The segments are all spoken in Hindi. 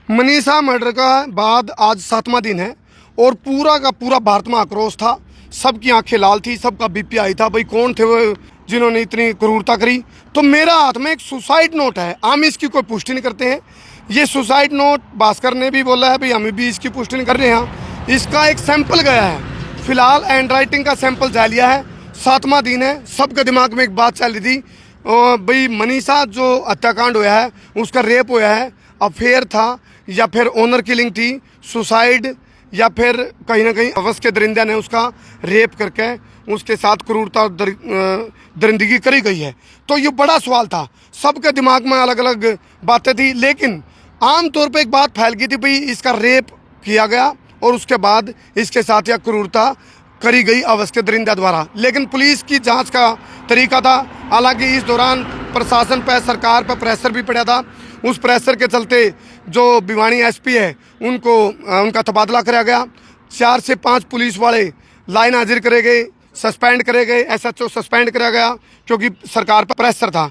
मनीषा मर्डर का बाद आज 7वां दिन है और पूरा का पूरा भारत में आक्रोश था। सबकी आंखें लाल थी, सबका बीपी आई था। भाई कौन थे वो जिन्होंने इतनी क्रूरता करी। तो मेरा हाथ में एक सुसाइड नोट है, हम इसकी कोई पुष्टि नहीं करते हैं। ये सुसाइड नोट भास्कर ने भी बोला है, भाई हम भी इसकी पुष्टि नहीं कर रहे हैं। इसका एक सैंपल गया है, फिलहाल हैंड राइटिंग का सैंपल जा लिया है। 7वां दिन है, सबके दिमाग में एक बात चल रही थी, भाई मनीषा जो हत्याकांड हुआ है उसका रेप हुआ है, अफेयर था या फिर ऑनर किलिंग थी, सुसाइड या फिर कहीं ना कहीं अवश के दरिंदा ने उसका रेप करके उसके साथ क्रूरता और दरिंदगी करी गई है। तो ये बड़ा सवाल था, सबके दिमाग में अलग अलग बातें थी। लेकिन आम तौर पे एक बात फैल गई थी, भाई इसका रेप किया गया और उसके बाद इसके साथ यह क्रूरता करी गई अवश के दरिंदा द्वारा। लेकिन पुलिस की जांच का तरीका था, हालांकि इस दौरान प्रशासन पर, सरकार पर प्रेशर भी पड़ा था। उस प्रेशर के चलते जो भिवानी एसपी है उनका तबादला कराया गया। 4 से 5 पुलिस वाले लाइन हाजिर करे गए, सस्पेंड करे गए, एसएचओ सस्पेंड कराया गया क्योंकि सरकार पर प्रेशर था।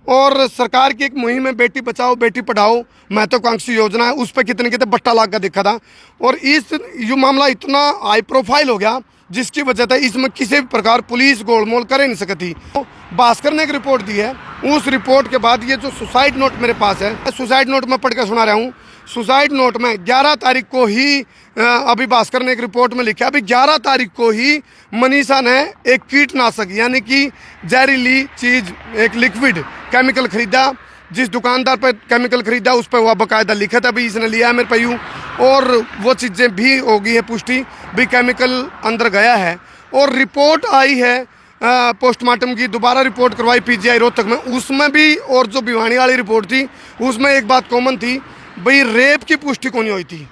और सरकार की एक मुहिम है बेटी बचाओ बेटी पढ़ाओ महत्वाकांक्षी योजना है, उस पर कितने कितने बट्टा लाग का देखा था। और ये मामला इतना हाई प्रोफाइल हो गया जिसकी वजह से इसमें किसी भी प्रकार पुलिस गोलमोल कर नहीं सकती। तो भास्कर ने एक रिपोर्ट दी है, उस रिपोर्ट के बाद ये जो सुसाइड नोट मेरे पास है, सुसाइड नोट मैं पढ़ के सुना रहा हूँ। सुसाइड नोट में 11 तारीख को ही अभी भास्कर ने एक रिपोर्ट में लिखा, अभी 11 तारीख को ही मनीषा ने एक कीटनाशक यानी कि जहरीली चीज़, एक लिक्विड केमिकल खरीदा। जिस दुकानदार पर केमिकल खरीदा उस पर वह बाकायदा लिखा था, भाई इसने लिया है मेरे पे यूँ, और वो चीज़ें भी हो गई है पुष्टि, भी केमिकल अंदर गया है। और रिपोर्ट आई है पोस्टमार्टम की, दोबारा रिपोर्ट करवाई पीजीआई रोहतक में, उसमें भी और जो भिवानी वाली रिपोर्ट थी उसमें एक बात कॉमन थी, भाई रेप की पुष्टि को नहीं हुई थी।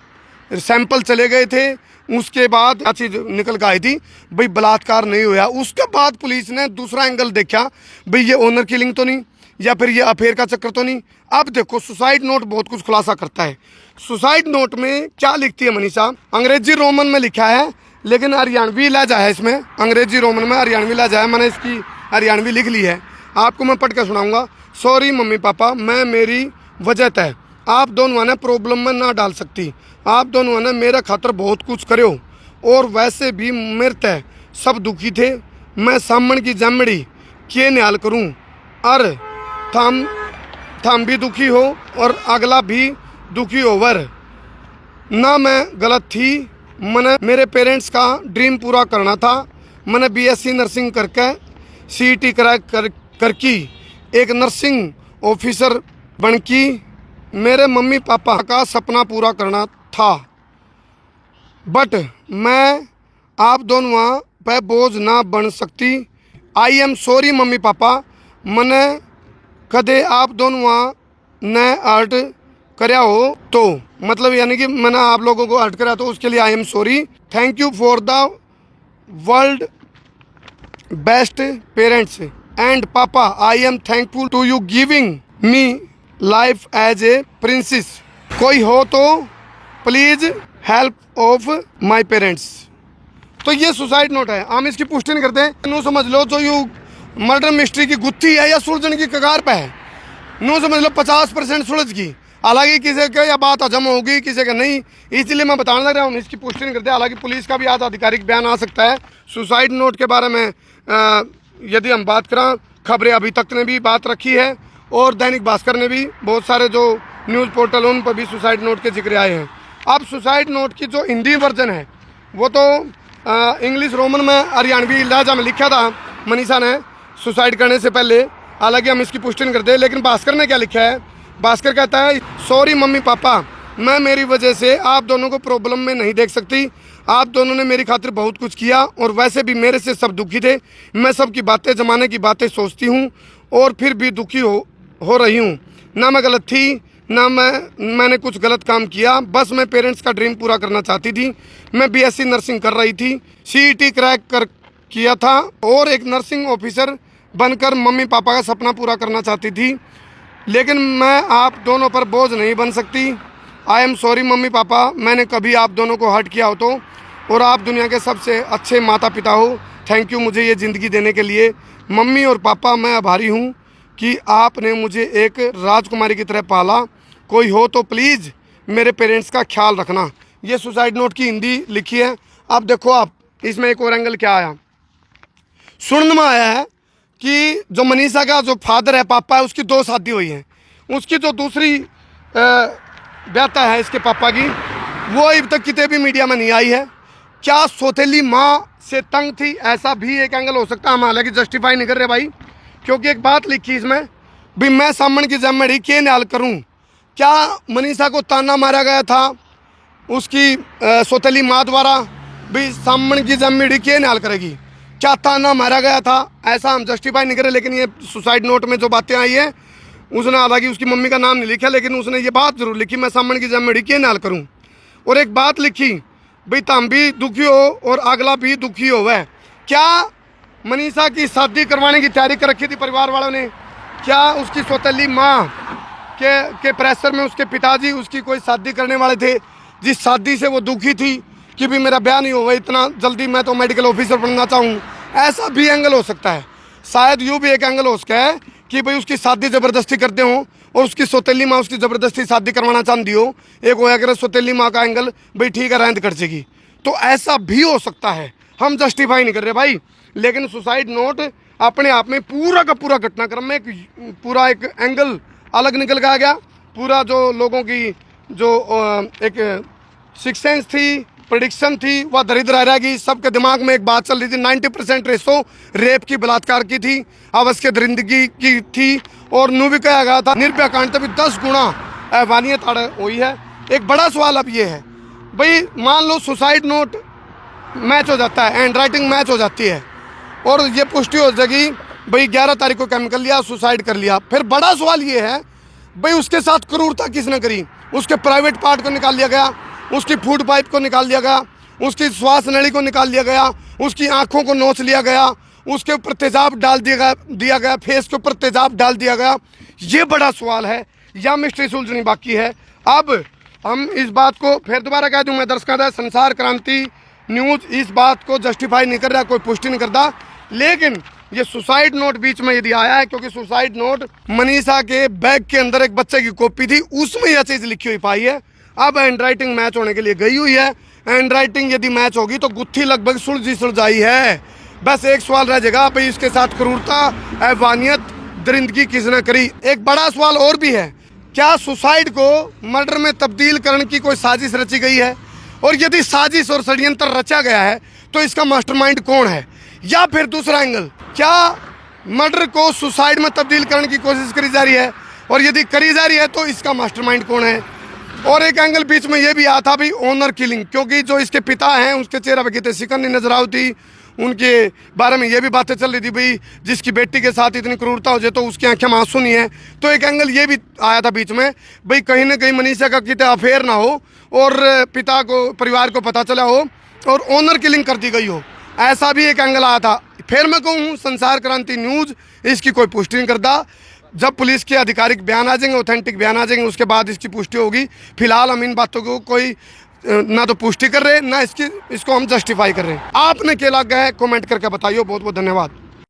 सैंपल चले गए थे, उसके बाद क्या चीज़ निकल कर आई थी, भाई बलात्कार नहीं हुआ। उसके बाद पुलिस ने दूसरा एंगल देखा, भाई ये ऑनर किलिंग तो नहीं या फिर ये अफेयर का चक्कर तो नहीं। अब देखो सुसाइड नोट बहुत कुछ खुलासा करता है। सुसाइड नोट में क्या लिखती है मनीषा, अंग्रेजी रोमन में लिखा है लेकिन हरियाणवी लहजा है इसमें, अंग्रेजी रोमन में हरियाणवी लहजा है, मैंने इसकी हरियाणवी लिख ली है, आपको मैं पढ़ के सुनाऊंगा। सॉरी मम्मी पापा, मैं मेरी वजह तय आप दोनों ने प्रॉब्लम में ना डाल सकती, आप दोनों ने मेरा खातर बहुत कुछ करो और वैसे भी मेरे तय सब दुखी थे। मैं सामन की जमड़ी के न्याल करूं और थम भी दुखी हो और अगला भी दुखी होवर ना। मैं गलत थी, मैंने मेरे पेरेंट्स का ड्रीम पूरा करना था। मैंने बीएससी नर्सिंग करके सीईटी क्रैक करके एक नर्सिंग ऑफिसर बन की मेरे मम्मी पापा का सपना पूरा करना था। बट मैं आप दोनों पे बोझ ना बन सकती। आई एम सॉरी मम्मी पापा, मैंने कदे आप दोनों ने हर्ट कराया हो तो, मतलब यानी कि मैंने आप लोगों को हर्ट कराया तो उसके लिए I am sorry. Thank you for the world best parents and papa, I am thankful to you giving me life as a princess. कोई हो तो please help of my parents. तो ये सुसाइड नोट है, हम इसकी पुष्टि नहीं करते। नो समझ लो जो यू मर्डर मिस्ट्री की गुत्थी है या सुलझन की कगार पे है, नो समझ लो 50% सुलझ की। हालांकि किसी का यह बात हजम होगी किसी का नहीं, इसलिए मैं बताने लग रहा हूँ, इसकी पुष्टि नहीं करते। हालांकि पुलिस का भी आज आधिकारिक बयान आ सकता है। सुसाइड नोट के बारे में यदि हम बात करें, खबरें अभी तक ने भी बात रखी है और दैनिक भास्कर ने भी, बहुत सारे जो न्यूज़ पोर्टल उन पर भी सुसाइड नोट के जिक्र आए हैं। अब सुसाइड नोट की जो हिंदी वर्जन है वो तो इंग्लिश रोमन में हरियाणवी लहजा में लिखा था मनीषा ने सुसाइड करने से पहले, हालांकि हम इसकी पुष्टि नहीं करते। लेकिन भास्कर ने क्या लिखा है, भास्कर कहता है सॉरी मम्मी पापा, मैं मेरी वजह से आप दोनों को प्रॉब्लम में नहीं देख सकती। आप दोनों ने मेरी खातिर बहुत कुछ किया और वैसे भी मेरे से सब दुखी थे। मैं सबकी बातें, ज़माने की बातें सोचती हूँ और फिर भी दुखी हो रही हूँ। ना मैं गलत थी ना मैंने कुछ गलत काम किया, बस मैं पेरेंट्स का ड्रीम पूरा करना चाहती थी। मैं बीएससी नर्सिंग कर रही थी, सीईटी क्रैक किया था और एक नर्सिंग ऑफिसर बनकर मम्मी पापा का सपना पूरा करना चाहती थी। लेकिन मैं आप दोनों पर बोझ नहीं बन सकती। आई एम सॉरी मम्मी पापा, मैंने कभी आप दोनों को हर्ट किया हो तो, और आप दुनिया के सबसे अच्छे माता पिता हो। थैंक यू मुझे ये ज़िंदगी देने के लिए। मम्मी और पापा, मैं आभारी हूँ कि आपने मुझे एक राजकुमारी की तरह पाला कोई हो तो प्लीज़ मेरे पेरेंट्स का ख्याल रखना। ये सुसाइड नोट की हिंदी लिखी है। अब देखो आप इसमें एक और एंगल क्या आया, सुनने में आया है कि जो मनीषा का जो फादर है, पापा है, उसकी 2 शादी हुई हैं। उसकी जो दूसरी ब्याता है इसके पापा की, वो अब तक कितने भी मीडिया में नहीं आई है। क्या सौतेली माँ से तंग थी, ऐसा भी एक एंगल हो सकता है। हम हालांकि जस्टिफाई नहीं कर रहे भाई, क्योंकि एक बात लिखी इसमें भी, मैं सामन की जिम्मेदारी के न्याल करूं। क्या मनीषा को ताना मारा गया था उसकी सौतेली माँ द्वारा, भी सामन की जिम्मेदारी के न्याल करेगी, क्या ताना मारा गया था, ऐसा हम जस्टिफाई नहीं करें। लेकिन ये सुसाइड नोट में जो बातें आई है, उसने हालांकि उसकी मम्मी का नाम नहीं लिखा, लेकिन उसने ये बात जरूर लिखी, मैं सामन की जिम्मेदारी के न्याल करूं। और एक बात लिखी भाई, तुम भी दुखी हो और अगला भी दुखी हो। वह क्या मनीषा की शादी करवाने की तैयारी कर रखी थी परिवार वालों ने? क्या उसकी सौतेली माँ के प्रेशर में उसके पिताजी उसकी कोई शादी करने वाले थे, जिस शादी से वो दुखी थी कि भी मेरा ब्याह नहीं हुआ इतना जल्दी, मैं तो मेडिकल ऑफिसर बनना चाहूँ? ऐसा भी एंगल हो सकता है। शायद यूँ भी एक एंगल हो सकता है कि भाई उसकी शादी ज़बरदस्ती करते हों और उसकी सौतेली माँ उसकी ज़बरदस्ती शादी करवाना चाहती हो। एक होया करे सौतेली माँ का एंगल, भाई ठीक है रहंद कर जाएगी, तो ऐसा भी हो सकता है। हम जस्टिफाई नहीं कर रहे भाई, लेकिन सुसाइड नोट अपने आप में पूरा का पूरा घटनाक्रम में पूरा एक एंगल अलग निकल के आ गया। पूरा जो लोगों की जो एक सिक्स सेंस थी, प्रेडिक्शन थी, वह दरिद्र रह रहेगी। सबके दिमाग में एक बात चल रही थी, 90% रेशो रेप की, बलात्कार की थी, अवश्य के दरिंदगी की थी, और नू भी कहा गया था निर्भया कांड तभी 10 गुना ऐवानियत हुई है। एक बड़ा सवाल अब ये है भाई, मान लो सुसाइड नोट मैच हो जाता है, हैंड राइटिंग मैच हो जाती है, और ये पुष्टि हो जाएगी भाई 11 तारीख को केमिकल लिया, सुसाइड कर लिया। फिर बड़ा सवाल ये है भाई, उसके साथ क्रूरता किसने करी? उसके प्राइवेट पार्ट को निकाल लिया गया, उसकी फूड पाइप को निकाल लिया गया, उसकी श्वास नली को निकाल लिया गया, उसकी आंखों को नोच लिया गया, उसके ऊपर तेजाब डाल दिया गया, फेस के ऊपर तेजाब डाल दिया गया। ये बड़ा सवाल है, या मिस्ट्री सुलझनी बाकी है। अब हम इस बात को फिर दोबारा कह दूं, मैं दर्शकों, संसार क्रांति न्यूज़ इस बात को जस्टिफाई नहीं कर रहा, कोई पुष्टि नहीं करता, लेकिन ये सुसाइड नोट बीच में यदि आया है, क्योंकि सुसाइड नोट मनीषा के बैग के अंदर एक बच्चे की कॉपी थी, उसमें यह चीज़ लिखी हुई पाई है। अब हैंड राइटिंग मैच होने के लिए गई हुई है। हैंड राइटिंग यदि मैच होगी तो गुत्थी लगभग सुलझाई है। बस एक सवाल रह जाएगा भाई, इसके साथ क्रूरता, ऐवानियत, दरिंदगी किसने करी? एक बड़ा सवाल और भी है, क्या सुसाइड को मर्डर में तब्दील करने की कोई साजिश रची गई है? और यदि साजिश और षड्यंत्र रचा गया है तो इसका मास्टरमाइंड कौन है? या फिर दूसरा एंगल, क्या मर्डर को सुसाइड में तब्दील करने की कोशिश करी जा रही है, और यदि करी जा रही है तो इसका मास्टरमाइंड कौन है? और एक एंगल बीच में ये भी आया था भाई, ऑनर किलिंग, क्योंकि जो इसके पिता हैं उसके चेहरे पर कितने शिकन नहीं नजर आई थी। उनके बारे में ये भी बातें चल रही थी भाई, जिसकी बेटी के साथ इतनी क्रूरता हो जाए तो उसकी आंखें में आंसू नहीं है। तो एक एंगल ये भी आया था बीच में भाई, कहीं ना कहीं मनीषा का कितने अफेयर ना हो और पिता को, परिवार को पता चला हो और ऑनर किलिंग कर दी गई हो, ऐसा भी एक एंगल आया था। फिर मैं कहूँ संसार क्रांति न्यूज़ इसकी कोई पुष्टि नहीं करता। जब पुलिस के आधिकारिक बयान आ जाएंगे, ऑथेंटिक बयान आ जाएंगे, उसके बाद इसकी पुष्टि होगी। फिलहाल हम इन बातों को कोई ना तो पुष्टि कर रहे हैं, ना इसको हम जस्टिफाई कर रहे हैं। आपने क्या लगा है कमेंट करके बताइए। बहुत बहुत धन्यवाद।